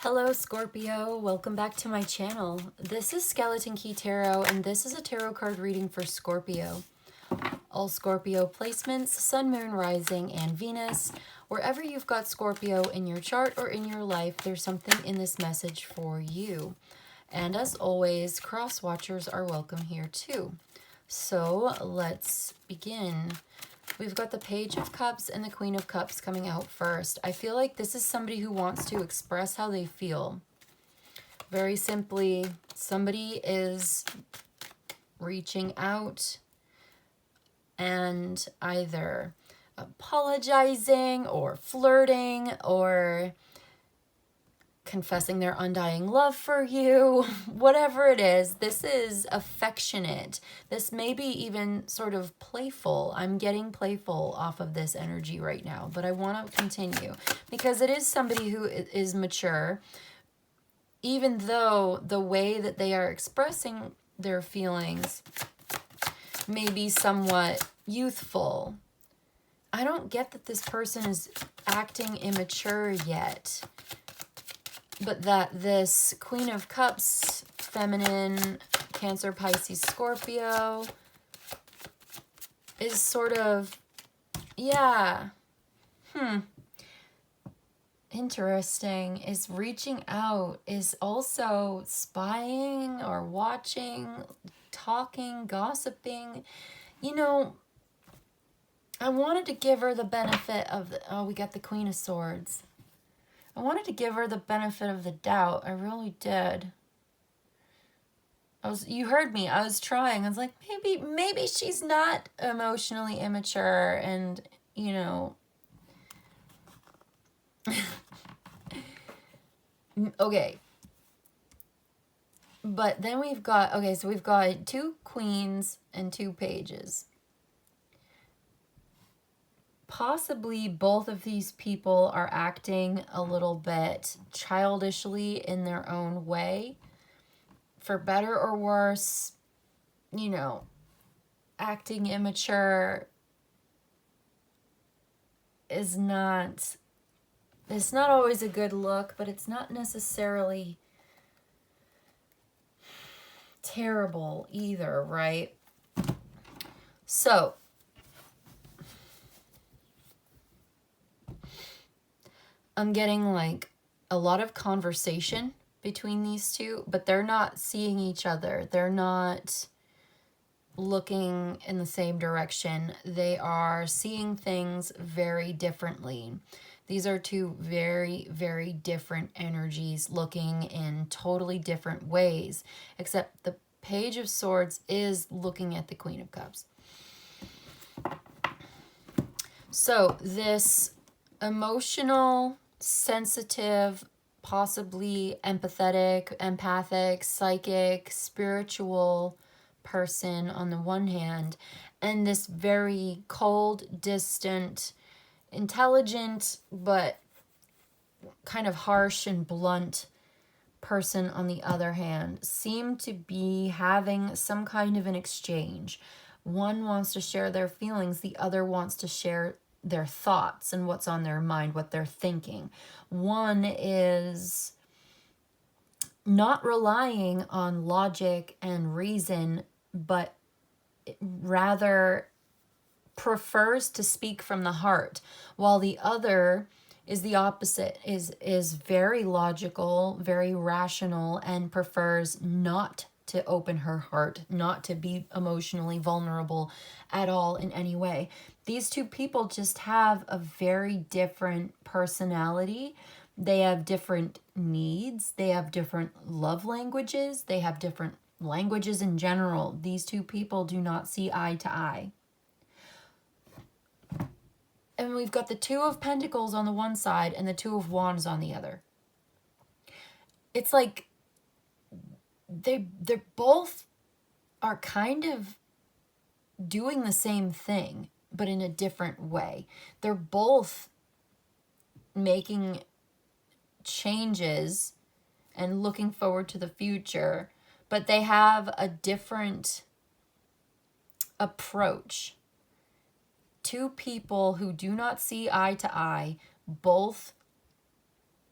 Hello Scorpio, welcome back to my channel. This is Skeleton Key Tarot and this is a tarot card reading for Scorpio. All Scorpio placements, Sun, Moon, Rising, and Venus. Wherever you've got Scorpio in your chart or in your life, there's something in this message for you. And as always, cross watchers are welcome here too. So let's begin. We've got the Page of Cups and the Queen of Cups coming out first. I feel like this is somebody who wants to express how they feel. Very simply, somebody is reaching out and either apologizing or flirting or confessing their undying love for you, whatever it is. This is affectionate. This may be even sort of playful. I'm getting playful off of this energy right now, but I want to continue because it is somebody who is mature, even though the way that they are expressing their feelings may be somewhat youthful. I don't get that this person is acting immature yet. But that this Queen of Cups, feminine, Cancer, Pisces, Scorpio, is sort of, yeah, interesting, is reaching out, is also spying or watching, talking, gossiping. You know, I wanted to give her the benefit of, we got the Queen of Swords. I wanted to give her the benefit of the doubt. I really did. You heard me. I was trying. I was like, maybe she's not emotionally immature and, you know. Okay. But then we've got, so we've got two queens and two pages. Possibly both of these people are acting a little bit childishly in their own way. For better or worse, you know, acting immature is not, it's not always a good look, but it's not necessarily terrible either, right? So, I'm getting like a lot of conversation between these two, but they're not seeing each other. They're not looking in the same direction. They are seeing things very differently. These are two very, very different energies looking in totally different ways, except the Page of Swords is looking at the Queen of Cups. So this emotional, sensitive, possibly empathetic, empathic, psychic, spiritual person on the one hand, and this very cold, distant, intelligent, but kind of harsh and blunt person on the other hand, seem to be having some kind of an exchange. One wants to share their feelings, the other wants to share their thoughts and what's on their mind, what they're thinking. One is not relying on logic and reason, but rather prefers to speak from the heart, while the other is the opposite, is very logical, very rational, and prefers not to open her heart, not to be emotionally vulnerable at all in any way. These two people just have a very different personality. They have different needs. They have different love languages. They have different languages in general. These two people do not see eye to eye. And we've got the Two of Pentacles on the one side and the Two of Wands on the other. It's like they both are kind of doing the same thing, but in a different way. They're both making changes and looking forward to the future, but they have a different approach. Two people who do not see eye to eye, both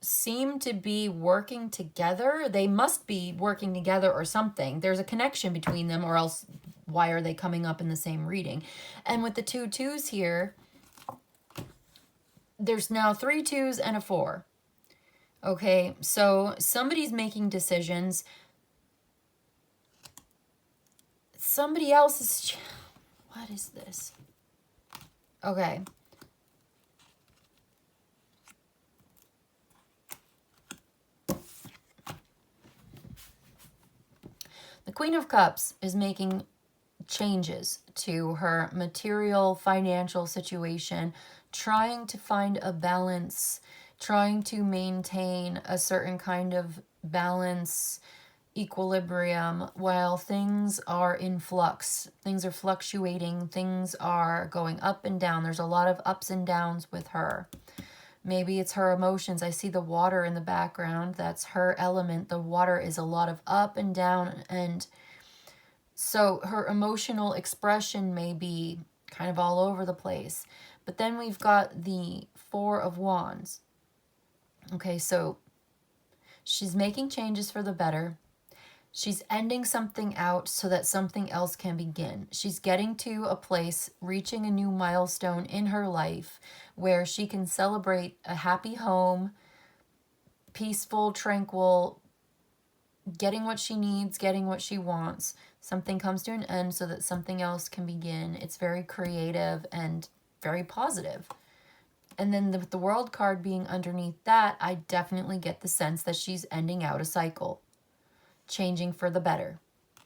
seem to be working together. They must be working together or something. There's a connection between them, or else why are they coming up in the same reading? And with the 2 2s here, there's now 3 2s and a 4. Okay, so somebody's making decisions. Somebody else is... What is this? Okay. The Queen of Cups is making changes to her material, financial situation, trying to find a balance, trying to maintain a certain kind of balance, equilibrium, while things are in flux. Things are fluctuating, things are going up and down. There's a lot of ups and downs with her. Maybe it's her emotions. I see the water in the background. That's her element. The water is a lot of up and down, and so her emotional expression may be kind of all over the place. But then we've got the 4 of Wands. Okay, so she's making changes for the better. She's ending something out so that something else can begin. She's getting to a place, reaching a new milestone in her life where she can celebrate a happy home, peaceful, tranquil, getting what she needs, getting what she wants. Something comes to an end so that something else can begin. It's very creative and very positive. And then the World card being underneath that, I definitely get the sense that she's ending out a cycle. Changing for the better.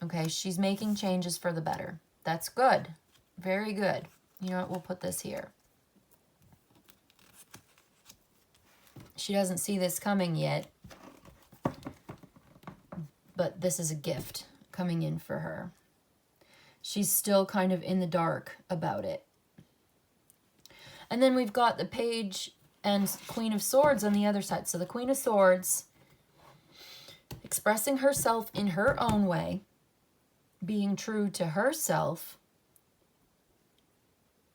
Okay, she's making changes for the better. That's good. Very good. You know what? We'll put this here. She doesn't see this coming yet, but this is a gift coming in for her. She's still kind of in the dark about it. And then we've got the Page and Queen of Swords on the other side. So the Queen of Swords expressing herself in her own way, being true to herself,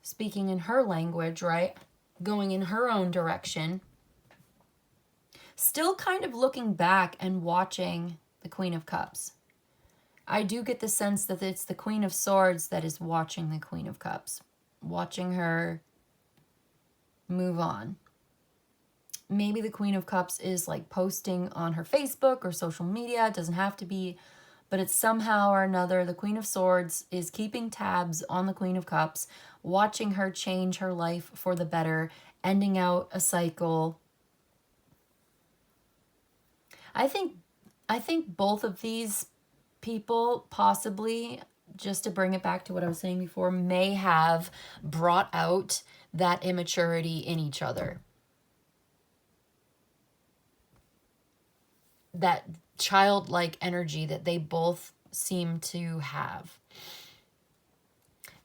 speaking in her language, right? Going in her own direction. Still kind of looking back and watching the Queen of Cups. I do get the sense that it's the Queen of Swords that is watching the Queen of Cups, watching her move on. Maybe the Queen of Cups is like posting on her Facebook or social media. It doesn't have to be, but it's somehow or another the Queen of Swords is keeping tabs on the Queen of Cups, watching her change her life for the better, ending out a cycle. I think both of these people, possibly, just to bring it back to what I was saying before, may have brought out that immaturity in each other. That childlike energy that they both seem to have.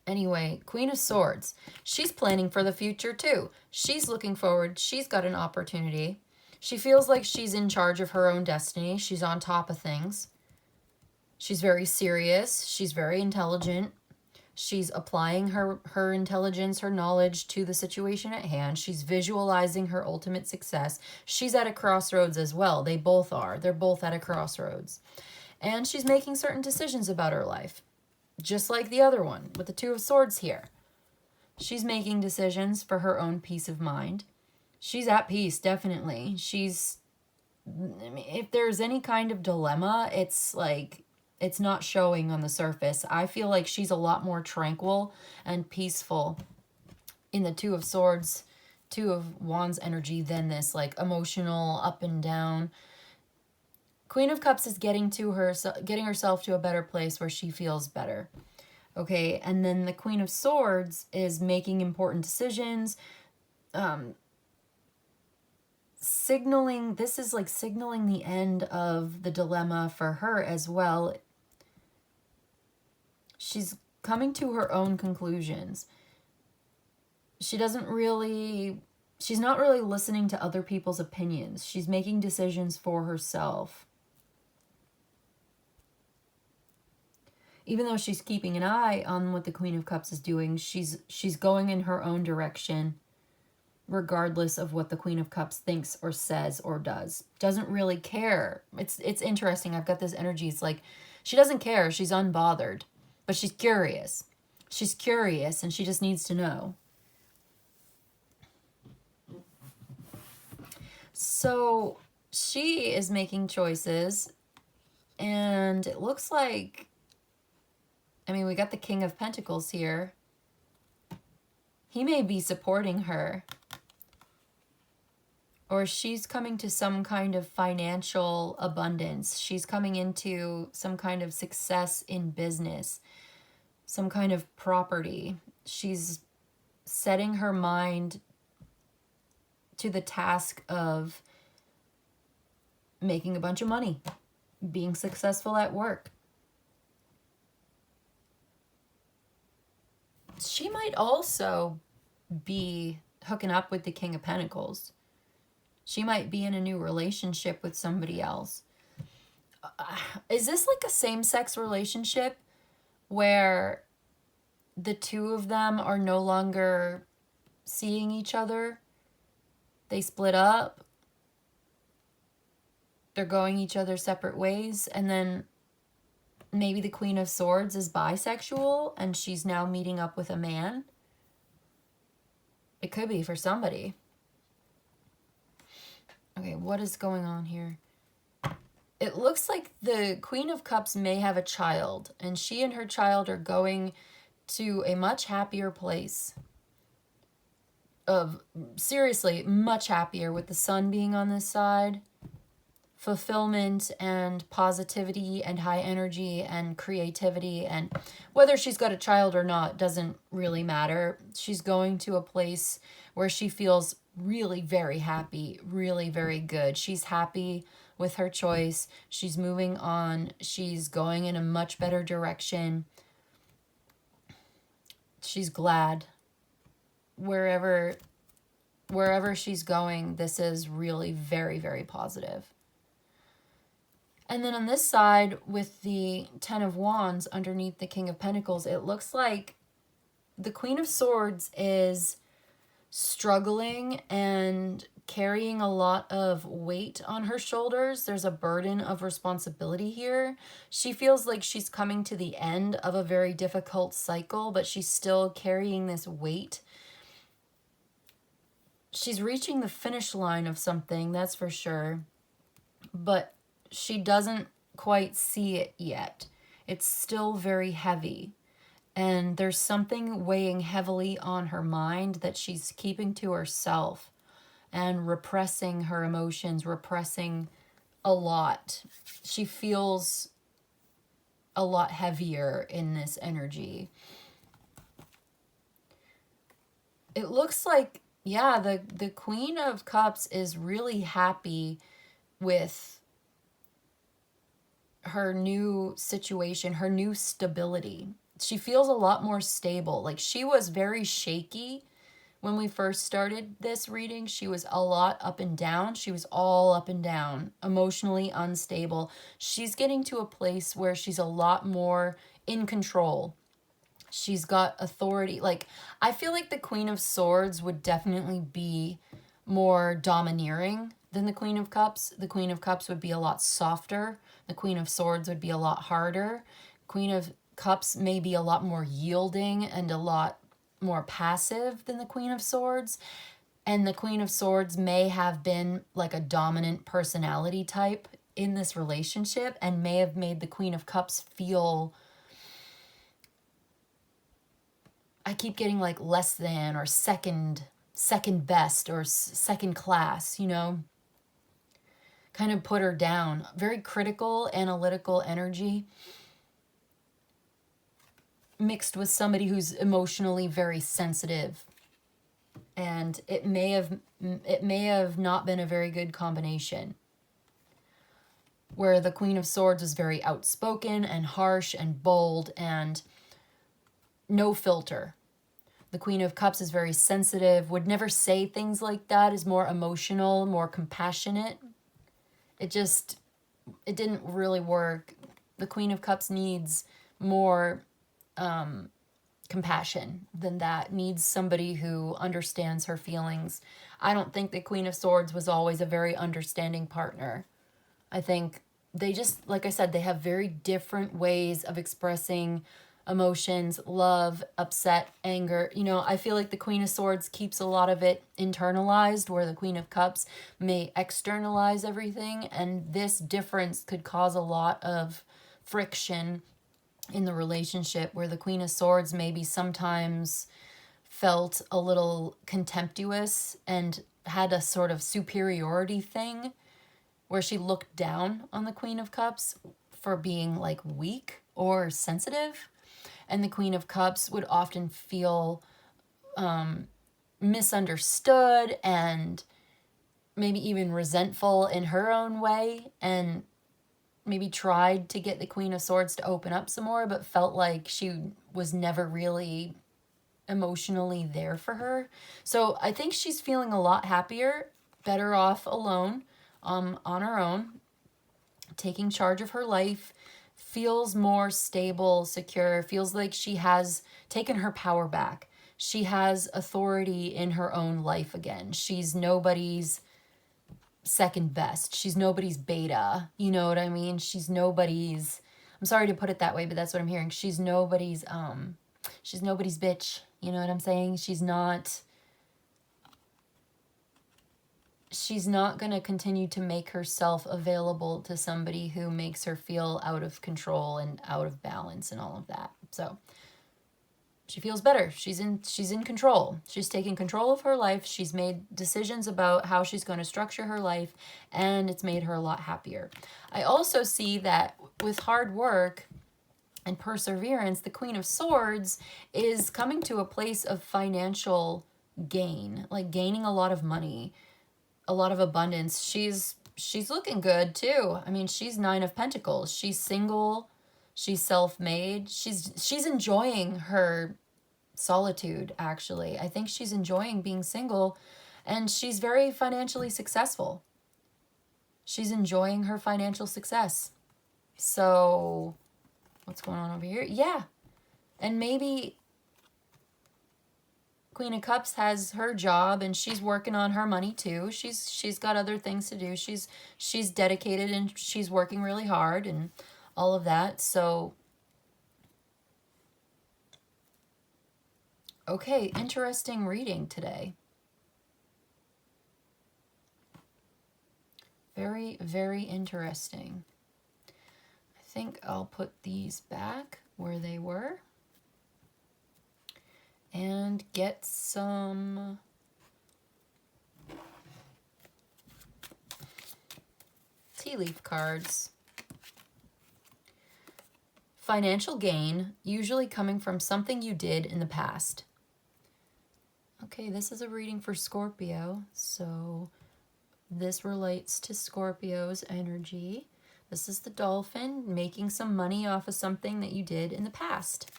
Anyway, Queen of Swords. She's planning for the future too. She's looking forward. She's got an opportunity. She feels like she's in charge of her own destiny. She's on top of things. She's very serious. She's very intelligent. She's applying her intelligence, her knowledge to the situation at hand. She's visualizing her ultimate success. She's at a crossroads as well. They both are. They're both at a crossroads. And she's making certain decisions about her life. Just like the other one with the 2 of Swords here. She's making decisions for her own peace of mind. She's at peace, definitely. If there's any kind of dilemma, it's like... it's not showing on the surface. I feel like she's a lot more tranquil and peaceful in the 2 of Swords, 2 of Wands energy than this like emotional up and down. Queen of Cups is getting herself to a better place where she feels better. Okay, and then the Queen of Swords is making important decisions, signaling, this is like signaling the end of the dilemma for her as well. She's coming to her own conclusions. She's not really listening to other people's opinions. She's making decisions for herself. Even though she's keeping an eye on what the Queen of Cups is doing, she's going in her own direction. regardless of what the Queen of Cups thinks or says or does. Doesn't really care. It's interesting. I've got this energy. It's like she doesn't care. She's unbothered, but she's curious. She's curious and she just needs to know. So she is making choices, and it looks like, I mean, we got the King of Pentacles here. He may be supporting her, or she's coming to some kind of financial abundance. She's coming into some kind of success in business, some kind of property. She's setting her mind to the task of making a bunch of money, being successful at work. She might also be hooking up with the King of Pentacles. She might be in a new relationship with somebody else. Is this like a same-sex relationship where the two of them are no longer seeing each other? They split up. They're going each other's separate ways. And then maybe the Queen of Swords is bisexual and she's now meeting up with a man. It could be for somebody. Okay, what is going on here? It looks like the Queen of Cups may have a child, and she and her child are going to a much happier place. Seriously, much happier, with the sun being on this side. Fulfillment and positivity and high energy and creativity, and whether she's got a child or not doesn't really matter. She's going to a place where she feels really very happy, really very good. She's happy with her choice. She's moving on. She's going in a much better direction. She's glad. Wherever she's going, this is really very, very positive. And then on this side, with the Ten of Wands underneath the King of Pentacles, it looks like the Queen of Swords is struggling and carrying a lot of weight on her shoulders. There's a burden of responsibility here. She feels like she's coming to the end of a very difficult cycle, but she's still carrying this weight. She's reaching the finish line of something, that's for sure. But she doesn't quite see it yet. It's still very heavy. And there's something weighing heavily on her mind that she's keeping to herself and repressing her emotions, repressing a lot. She feels a lot heavier in this energy. It looks like, yeah, the Queen of Cups is really happy with her new situation, her new stability. She feels a lot more stable. Like, she was very shaky when we first started this reading. She was a lot up and down. She was all up and down, emotionally unstable. She's getting to a place where she's a lot more in control. She's got authority. Like, I feel like the Queen of Swords would definitely be more domineering than the Queen of Cups. The Queen of Cups would be a lot softer. The Queen of Swords would be a lot harder. Queen of Cups may be a lot more yielding and a lot more passive than the Queen of Swords. And the Queen of Swords may have been like a dominant personality type in this relationship and may have made the Queen of Cups feel, I keep getting like less than or second best or second class, you know? Kind of put her down. Very critical, analytical energy mixed with somebody who's emotionally very sensitive. And it may have not been a very good combination. Where the Queen of Swords is very outspoken and harsh and bold and no filter. The Queen of Cups is very sensitive, would never say things like that, is more emotional, more compassionate. It didn't really work. The Queen of Cups needs more compassion than that, needs somebody who understands her feelings. I don't think the Queen of Swords was always a very understanding partner. I think they just, like I said, they have very different ways of expressing emotions, love, upset, anger. You know, I feel like the Queen of Swords keeps a lot of it internalized, where the Queen of Cups may externalize everything. And this difference could cause a lot of friction in the relationship, where the Queen of Swords maybe sometimes felt a little contemptuous and had a sort of superiority thing, where she looked down on the Queen of Cups for being like weak or sensitive. And the Queen of Cups would often feel misunderstood and maybe even resentful in her own way, and maybe tried to get the Queen of Swords to open up some more, but felt like she was never really emotionally there for her. So I think she's feeling a lot happier, better off alone, on her own, taking charge of her life, feels more stable, secure, feels like she has taken her power back. She has authority in her own life again. She's nobody's second best. She's nobody's beta. You know what I mean? She's nobody's, I'm sorry to put it that way, but that's what I'm hearing. She's nobody's bitch. You know what I'm saying? She's not going to continue to make herself available to somebody who makes her feel out of control and out of balance and all of that. So she feels better. She's in control. She's taking control of her life. She's made decisions about how she's going to structure her life, and it's made her a lot happier. I also see that with hard work and perseverance, the Queen of Swords is coming to a place of financial gain, like gaining a lot of money, a lot of abundance. She's looking good too. I mean, she's 9 of Pentacles. She's single. She's self-made. She's enjoying her solitude, actually. I think she's enjoying being single, and she's very financially successful. She's enjoying her financial success. So what's going on over here? Yeah. And maybe Queen of Cups has her job and she's working on her money too. She's got other things to do. She's dedicated and she's working really hard and all of that. So okay, interesting reading today. Very, very interesting. I think I'll put these back where they were and get some tea leaf cards. Financial gain, usually coming from something you did in the past. Okay, this is a reading for Scorpio, so this relates to Scorpio's energy. This is the dolphin making some money off of something that you did in the past.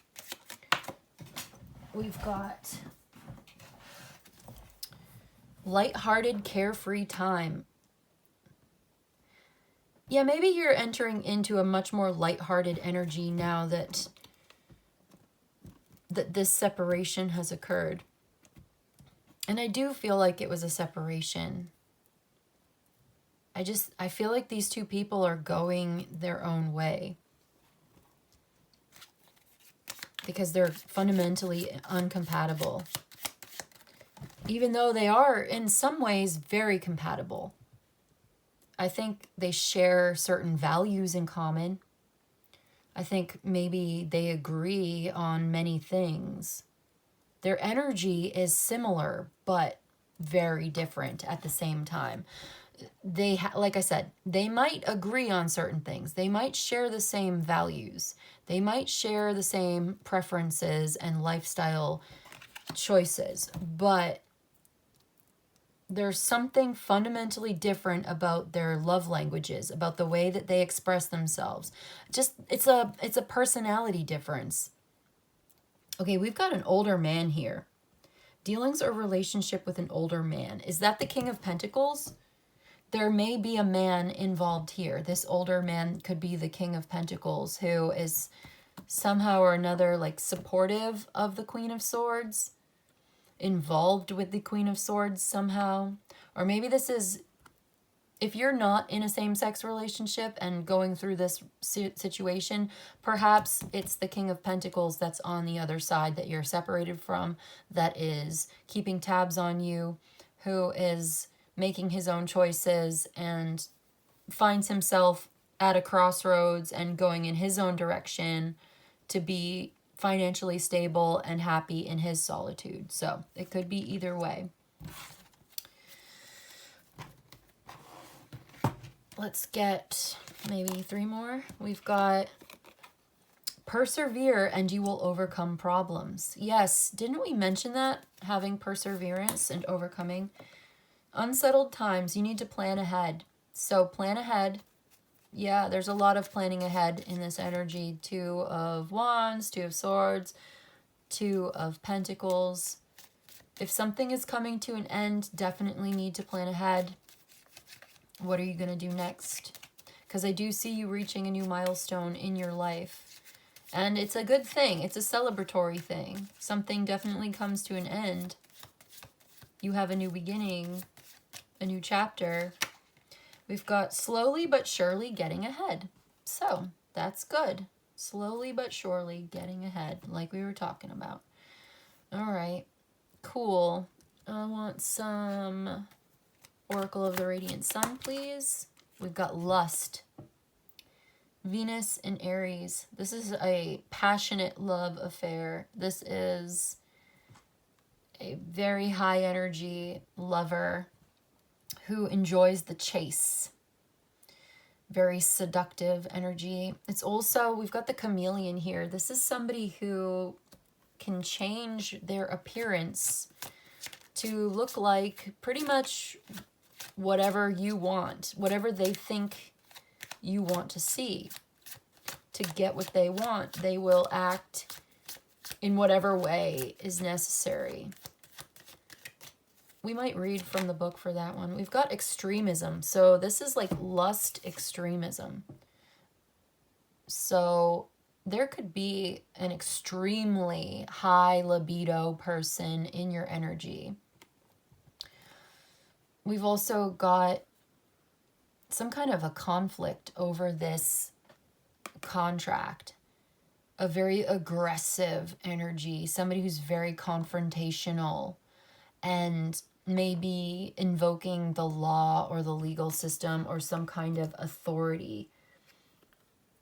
We've got lighthearted, carefree time. Yeah, maybe you're entering into a much more lighthearted energy now that this separation has occurred. And I do feel like it was a separation. I feel like these two people are going their own way, because they're fundamentally uncompatible, even though they are in some ways very compatible. I think they share certain values in common. I think maybe they agree on many things. Their energy is similar, but very different at the same time. They, like I said, they might agree on certain things. They might share the same values. They might share the same preferences and lifestyle choices, but there's something fundamentally different about their love languages, about the way that they express themselves. Just, it's a personality difference. Okay, we've got an older man here. Dealings or relationship with an older man. Is that the King of Pentacles? There may be a man involved here. This older man could be the King of Pentacles, who is somehow or another like supportive of the Queen of Swords, involved with the Queen of Swords somehow. Or maybe this is, if you're not in a same-sex relationship and going through this situation, perhaps it's the King of Pentacles that's on the other side that you're separated from, that is keeping tabs on you, who is making his own choices and finds himself at a crossroads and going in his own direction to be financially stable and happy in his solitude. So it could be either way. Let's get maybe 3 more. We've got persevere and you will overcome problems. Yes, didn't we mention that? Having perseverance and overcoming. Unsettled times, you need to plan ahead. So plan ahead. Yeah, there's a lot of planning ahead in this energy. 2 of Wands, 2 of Swords, 2 of Pentacles. If something is coming to an end, definitely need to plan ahead. What are you going to do next? Because I do see you reaching a new milestone in your life. And it's a good thing. It's a celebratory thing. Something definitely comes to an end. You have a new beginning, a new chapter. We've got slowly but surely getting ahead. So that's good. Slowly but surely getting ahead, like we were talking about. All right, cool. I want some Oracle of the Radiant Sun, please. We've got lust. Venus in Aries. This is a passionate love affair. This is a very high energy lover who enjoys the chase. Very seductive energy. It's also, we've got the chameleon here. This is somebody who can change their appearance to look like pretty much whatever you want, whatever they think you want to see. To get what they want, they will act in whatever way is necessary. We might read from the book for that one. We've got extremism. So this is like lust extremism. So there could be an extremely high libido person in your energy. We've also got some kind of a conflict over this contract. A very aggressive energy. Somebody who's very confrontational and maybe invoking the law or the legal system or some kind of authority.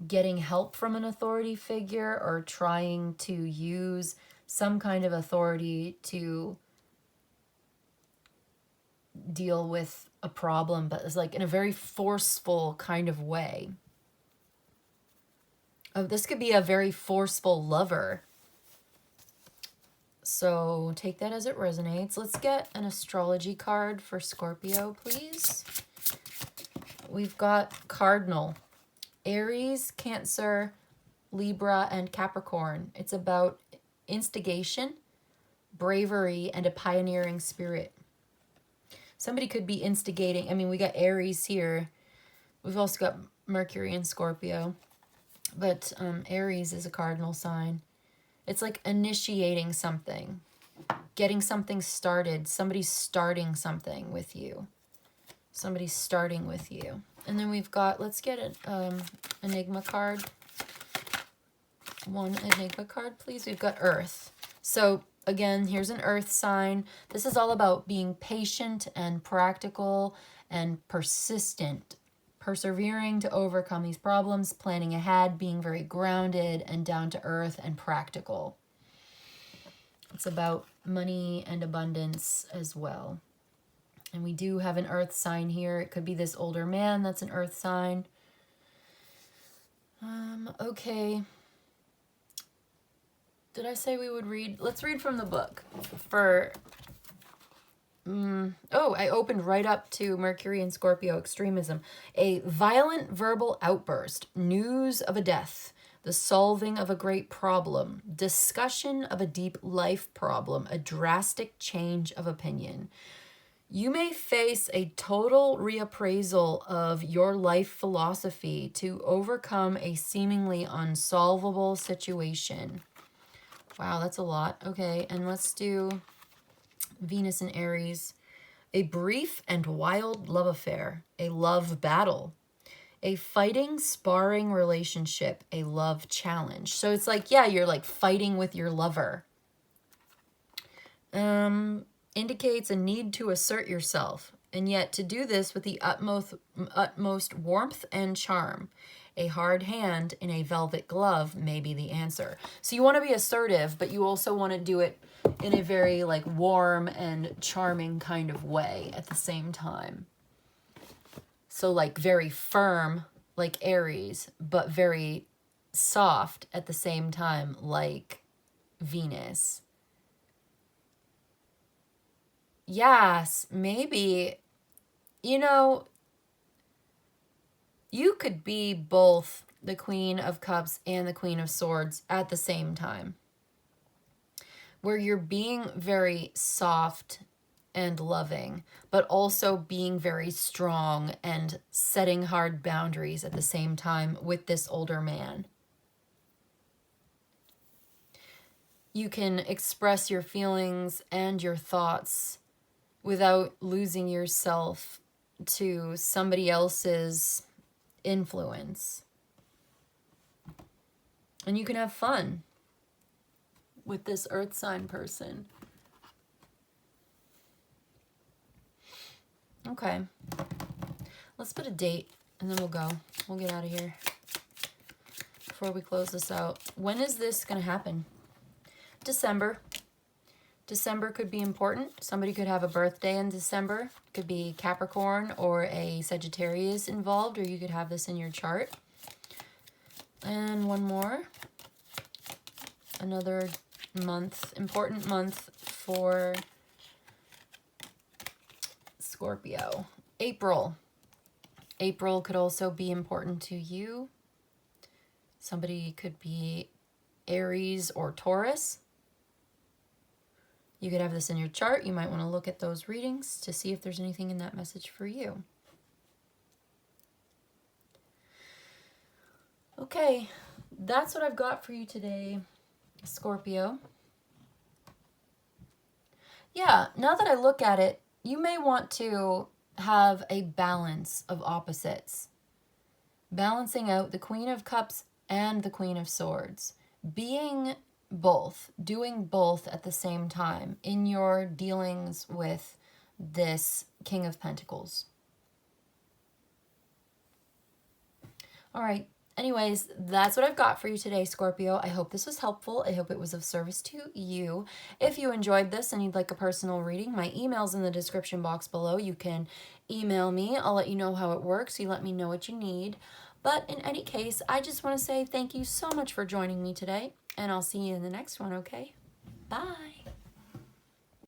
Getting help from an authority figure or trying to use some kind of authority to deal with a problem, but it's like in a very forceful kind of way. This could be a very forceful lover. So take that as it resonates. Let's get an astrology card for Scorpio, please. We've got Cardinal, Aries, Cancer, Libra, and Capricorn. It's about instigation, bravery, and a pioneering spirit. Somebody could be instigating. I mean, we got Aries here. We've also got Mercury and Scorpio. But Aries is a cardinal sign. It's like initiating something, getting something started. Somebody's starting something with you. Somebody's starting with you. And then we've got, let's get an Enigma card. One Enigma card, please. We've got Earth. So again, here's an Earth sign. This is all about being patient and practical and persistent. Persevering to overcome these problems, planning ahead, being very grounded and down to earth and practical. It's about money and abundance as well. And we do have an earth sign here. It could be this older man that's an earth sign. Okay. Did I say we would read? Let's read from the book for... Oh, I opened right up to Mercury and Scorpio extremism. A violent verbal outburst, news of a death, the solving of a great problem, discussion of a deep life problem, a drastic change of opinion. You may face a total reappraisal of your life philosophy to overcome a seemingly unsolvable situation. Wow, that's a lot. Okay, and let's do Venus and Aries. A brief and wild love affair, a love battle, a fighting, sparring relationship, a love challenge. So it's like, yeah, you're like fighting with your lover. Indicates a need to assert yourself, and yet to do this with the utmost warmth and charm. A hard hand in a velvet glove may be the answer. So you want to be assertive, but you also want to do it in a very like warm and charming kind of way at the same time. So like very firm like Aries, but very soft at the same time like Venus. Yes, maybe, you know, you could be both the Queen of Cups and the Queen of Swords at the same time, where you're being very soft and loving, but also being very strong and setting hard boundaries at the same time with this older man. You can express your feelings and your thoughts without losing yourself to somebody else's influence. And you can have fun with this earth sign person. Okay. Let's put a date and then we'll go. We'll get out of here before we close this out. When is this going to happen? December. December could be important. Somebody could have a birthday in December. It could be Capricorn or a Sagittarius involved, or you could have this in your chart. And one more. Another month, important month for Scorpio. April. April could also be important to you. Somebody could be Aries or Taurus. You could have this in your chart. You might want to look at those readings to see if there's anything in that message for you. Okay, that's what I've got for you today, Scorpio. Yeah, now that I look at it, you may want to have a balance of opposites. Balancing out the Queen of Cups and the Queen of Swords. Being both, doing both at the same time in your dealings with this King of Pentacles. All right. Anyways, that's what I've got for you today, Scorpio. I hope this was helpful. I hope it was of service to you. If you enjoyed this and you'd like a personal reading, my email's in the description box below. You can email me. I'll let you know how it works. You let me know what you need. But in any case, I just want to say thank you so much for joining me today, and I'll see you in the next one, okay? Bye.